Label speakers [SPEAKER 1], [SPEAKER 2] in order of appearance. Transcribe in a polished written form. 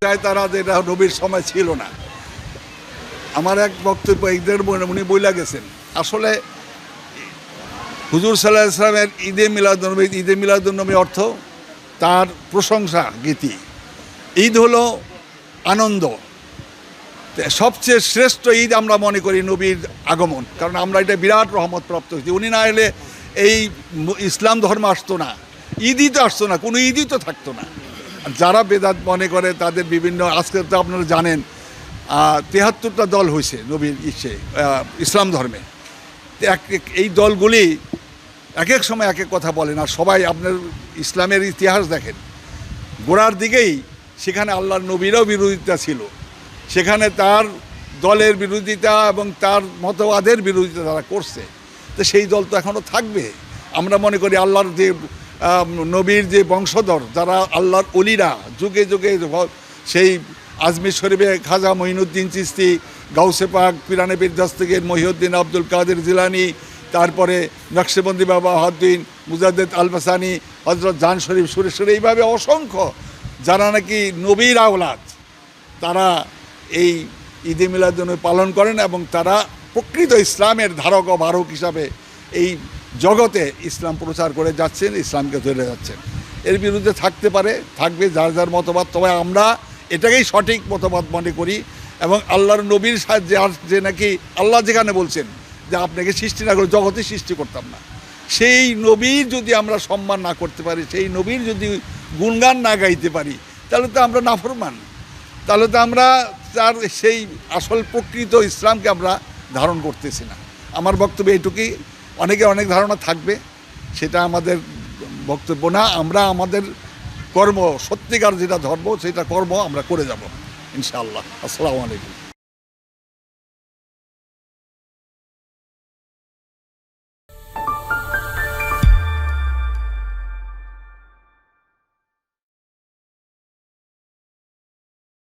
[SPEAKER 1] তারা যেটা নবীর সময় ছিল না। আমার এক বক্তব্য ঈদের উনি বইলা গেছেন, আসলে হুজুর সাল্লাল্লাহু আলাইহি ওয়াসাল্লামের ঈদে মিলাদুন্নবী অর্থ তার প্রশংসা গীতি। ঈদ হলো আনন্দ, সবচেয়ে শ্রেষ্ঠ ঈদ আমরা মনে করি নবীর আগমন, কারণ আমরা এটা বিরাট রহমত প্রাপ্ত হয়েছি। উনি না এলে এই ইসলাম ধর্ম আসতো না, ঈদই তো আসতো না, কোনো ঈদই তো থাকতো না। যারা বেদাত মনে করে তাদের বিভিন্ন, আজকে তো আপনারা জানেন ৭৩টা দল হয়েছে নবীর ইসলাম ধর্মে। এই দলগুলি এক এক সময় এক এক কথা বলেন, আর সবাই আপনার ইসলামের ইতিহাস দেখেন, গোড়ার দিকেই সেখানে আল্লাহর নবীরও বিরোধিতা ছিল, সেখানে তার দলের বিরোধিতা এবং তার মতবাদের বিরোধিতা তারা করছে। তো সেই দল তো এখনও থাকবে। আমরা মনে করি আল্লাহর যে নবীর যে বংশধর, যারা আল্লাহর অলিরা যুগে যুগে, সেই আজমির শরীফে খাজা মঈনুদ্দিন চিশতি, গাউসে পাক পিরানে পীর দস্তগীর মহিউদ্দিন আব্দুল কাদের জিলানি, তারপরে নকশবন্দি বাবা হদ্দিন মুজাদ্দেদ আলবাসানি, হজরত জান শরীফ সুরেশ্বর, এইভাবে অসংখ্য যারা নাকি নবীর আওলাদ, তারা এই ঈদে মিলাদুন্নবী পালন করেন এবং তারা প্রকৃত ইসলামের ধারক ও বাহক হিসাবে এই জগতে ইসলাম প্রচার করে যাচ্ছেন, ইসলামকে ধরে যাচ্ছেন। এর বিরুদ্ধে থাকতে পারে, থাকবে যার যার মতবাদ, তবে আমরা এটাকেই সঠিক মতবাদ মনে করি। এবং আল্লাহর নবীর সাহায্যে, আর যে নাকি আল্লাহ যেখানে বলছেন যে আপনাকে সৃষ্টি না করে জগতে সৃষ্টি করতাম না, সেই নবীর যদি আমরা সম্মান না করতে পারি, সেই নবীর যদি গুণগান না গাইতে পারি, তাহলে তো আমরা নাফরমান, তাহলে তো আমরা তার সেই আসল প্রকৃত ইসলামকে আমরা ধারণ করতেছি না। আমার বক্তব্য এইটুকুই। অনেকে অনেক ধারণা থাকবে, সেটা আমাদের বক্তব্য না। আমরা আমাদের কর্ম, সত্যিকার যেটা ধর্ম, সেটা কর্ম আমরা করে যাব ইনশাআল্লাহ। আসসালামু আলাইকুম।